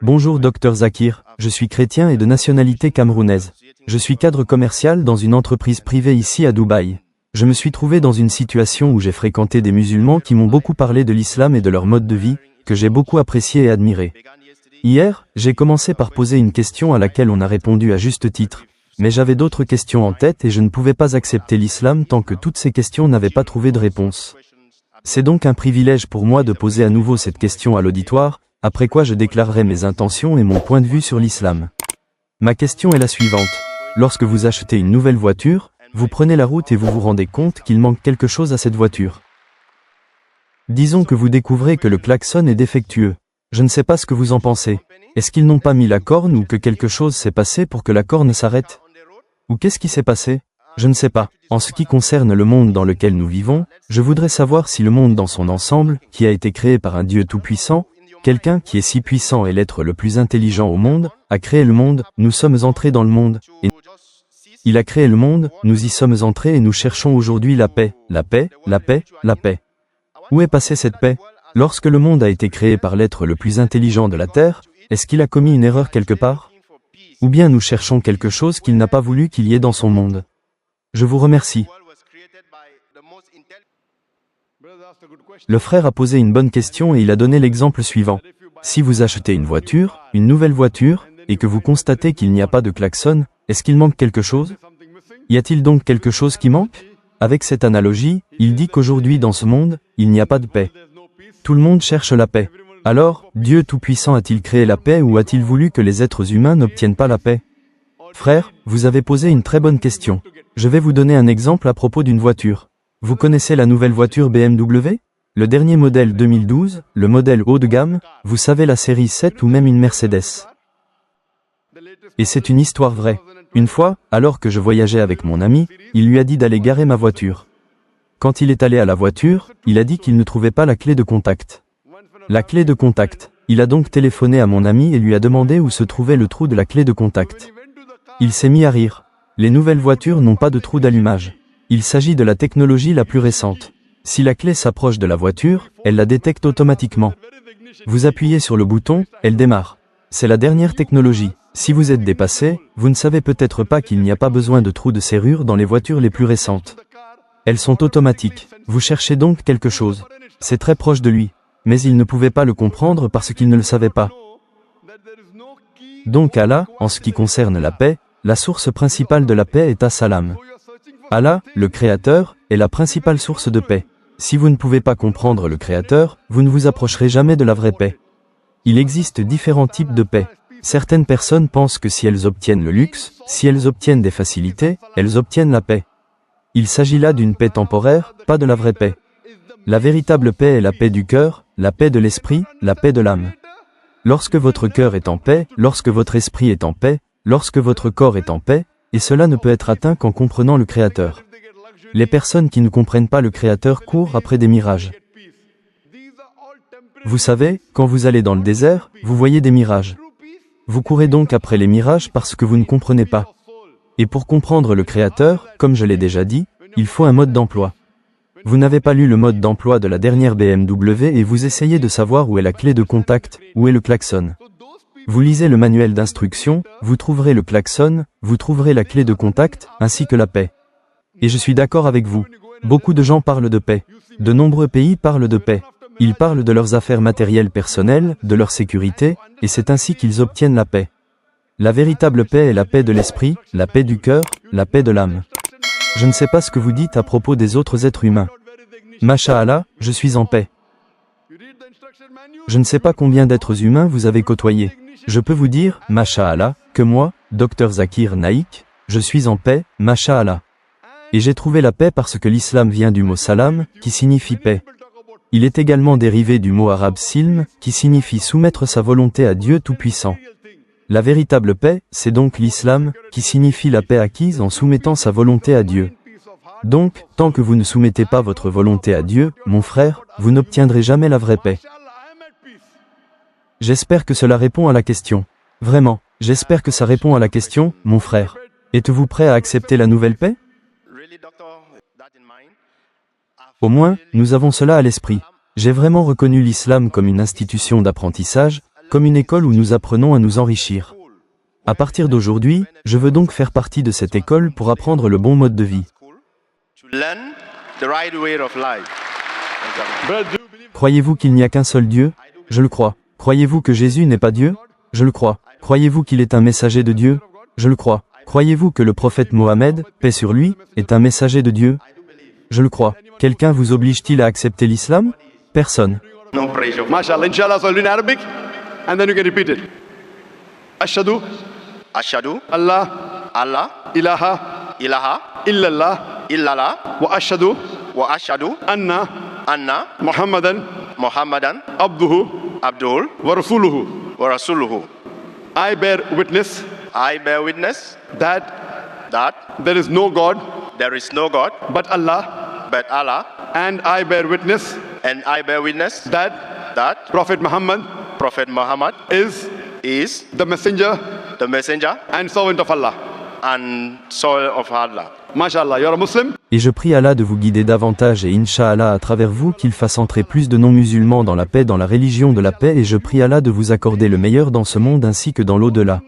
Bonjour Dr Zakir, je suis chrétien et de nationalité camerounaise. Je suis cadre commercial dans une entreprise privée ici à Dubaï. Je me suis trouvé dans une situation où j'ai fréquenté des musulmans qui m'ont beaucoup parlé de l'islam et de leur mode de vie, que j'ai beaucoup apprécié et admiré. Hier, j'ai commencé par poser une question à laquelle on a répondu à juste titre. Mais j'avais d'autres questions en tête et je ne pouvais pas accepter l'islam tant que toutes ces questions n'avaient pas trouvé de réponse. C'est donc un privilège pour moi de poser à nouveau cette question à l'auditoire, après quoi je déclarerai mes intentions et mon point de vue sur l'islam. Ma question est la suivante. Lorsque vous achetez une nouvelle voiture, vous prenez la route et vous vous rendez compte qu'il manque quelque chose à cette voiture. Disons que vous découvrez que le klaxon est défectueux. Je ne sais pas ce que vous en pensez. Est-ce qu'ils n'ont pas mis la corne ou que quelque chose s'est passé pour que la corne s'arrête? Ou qu'est-ce qui s'est passé? Je ne sais pas. En ce qui concerne le monde dans lequel nous vivons, je voudrais savoir si le monde dans son ensemble, qui a été créé par un Dieu tout-puissant, quelqu'un qui est si puissant et l'être le plus intelligent au monde, a créé le monde, nous sommes entrés dans le monde, et il a créé le monde, nous y sommes entrés et nous cherchons aujourd'hui la paix, la paix, la paix, la paix. Où est passée cette paix? Lorsque le monde a été créé par l'être le plus intelligent de la Terre, est-ce qu'il a commis une erreur quelque part? Ou bien nous cherchons quelque chose qu'il n'a pas voulu qu'il y ait dans son monde? Je vous remercie. Le frère a posé une bonne question et il a donné l'exemple suivant. Si vous achetez une voiture, une nouvelle voiture, et que vous constatez qu'il n'y a pas de klaxon, est-ce qu'il manque quelque chose? Y a-t-il donc quelque chose qui manque? Avec cette analogie, il dit qu'aujourd'hui dans ce monde, il n'y a pas de paix. Tout le monde cherche la paix. Alors, Dieu Tout-Puissant a-t-il créé la paix ou a-t-il voulu que les êtres humains n'obtiennent pas la paix? Frère, vous avez posé une très bonne question. Je vais vous donner un exemple à propos d'une voiture. Vous connaissez la nouvelle voiture BMW? Le dernier modèle 2012, le modèle haut de gamme, vous savez la série 7 ou même une Mercedes. Et c'est une histoire vraie. Une fois, alors que je voyageais avec mon ami, il lui a dit d'aller garer ma voiture. Quand il est allé à la voiture, il a dit qu'il ne trouvait pas la clé de contact. La clé de contact. Il a donc téléphoné à mon ami et lui a demandé où se trouvait le trou de la clé de contact. Il s'est mis à rire. Les nouvelles voitures n'ont pas de trou d'allumage. Il s'agit de la technologie la plus récente. Si la clé s'approche de la voiture, elle la détecte automatiquement. Vous appuyez sur le bouton, elle démarre. C'est la dernière technologie. Si vous êtes dépassé, vous ne savez peut-être pas qu'il n'y a pas besoin de trous de serrure dans les voitures les plus récentes. Elles sont automatiques. Vous cherchez donc quelque chose. C'est très proche de lui. Mais il ne pouvait pas le comprendre parce qu'il ne le savait pas. Donc Allah, en ce qui concerne la paix, la source principale de la paix est As-Salam. Allah, le Créateur, est la principale source de paix. Si vous ne pouvez pas comprendre le Créateur, vous ne vous approcherez jamais de la vraie paix. Il existe différents types de paix. Certaines personnes pensent que si elles obtiennent le luxe, si elles obtiennent des facilités, elles obtiennent la paix. Il s'agit là d'une paix temporaire, pas de la vraie paix. La véritable paix est la paix du cœur, la paix de l'esprit, la paix de l'âme. Lorsque votre cœur est en paix, lorsque votre esprit est en paix, lorsque votre corps est en paix, et cela ne peut être atteint qu'en comprenant le Créateur. Les personnes qui ne comprennent pas le Créateur courent après des mirages. Vous savez, quand vous allez dans le désert, vous voyez des mirages. Vous courez donc après les mirages parce que vous ne comprenez pas. Et pour comprendre le Créateur, comme je l'ai déjà dit, il faut un mode d'emploi. Vous n'avez pas lu le mode d'emploi de la dernière BMW et vous essayez de savoir où est la clé de contact, où est le klaxon. Vous lisez le manuel d'instruction, vous trouverez le klaxon, vous trouverez la clé de contact, ainsi que la paix. Et je suis d'accord avec vous. Beaucoup de gens parlent de paix. De nombreux pays parlent de paix. Ils parlent de leurs affaires matérielles personnelles, de leur sécurité, et c'est ainsi qu'ils obtiennent la paix. La véritable paix est la paix de l'esprit, la paix du cœur, la paix de l'âme. Je ne sais pas ce que vous dites à propos des autres êtres humains. Masha'Allah, je suis en paix. Je ne sais pas combien d'êtres humains vous avez côtoyés. Je peux vous dire, Masha'Allah, que moi, Dr Zakir Naik, je suis en paix, Masha'Allah. Et j'ai trouvé la paix parce que l'islam vient du mot salam, qui signifie paix. Il est également dérivé du mot arabe silm, qui signifie soumettre sa volonté à Dieu Tout-Puissant. La véritable paix, c'est donc l'islam, qui signifie la paix acquise en soumettant sa volonté à Dieu. Donc, tant que vous ne soumettez pas votre volonté à Dieu, mon frère, vous n'obtiendrez jamais la vraie paix. J'espère que cela répond à la question. Vraiment, j'espère que ça répond à la question, mon frère. Êtes-vous prêt à accepter la nouvelle paix? Au moins, nous avons cela à l'esprit. J'ai vraiment reconnu l'islam comme une institution d'apprentissage, comme une école où nous apprenons à nous enrichir. À partir d'aujourd'hui, je veux donc faire partie de cette école pour apprendre le bon mode de vie. Croyez-vous qu'il n'y a qu'un seul Dieu? Je le crois. Croyez-vous que Jésus n'est pas Dieu? Je le crois. Croyez-vous qu'il est un messager de Dieu? Je le crois. Croyez-vous que le prophète Mohammed, paix sur lui, est un messager de Dieu? Je le crois. Quelqu'un vous oblige-t-il à accepter l'islam? Personne. No pressure. MashaAllah. Inshallah, so I'll do in Arabic and then you can repeat it. Ashhadu Ashhadu Allah Allah ilaha ilaha illallah illallah wa ashhadu wa ashhadu anna anna Muhammadan Muhammadan abduhu Abdul wa rasuluhu. wa rasuluhu. I bear witness I bear witness that that there is no God there is no God but Allah, but Allah, and I bear witness and I bear witness that Prophet Muhammad Prophet Muhammad is is the messenger the messenger and servant of Allah. and soul of Allah. MashaAllah, you're a Muslim? Et je prie Allah de vous guider davantage et Inch'Allah à travers vous qu'il fasse entrer plus de non-musulmans dans la paix, dans la religion de la paix, et je prie Allah de vous accorder le meilleur dans ce monde ainsi que dans l'au-delà.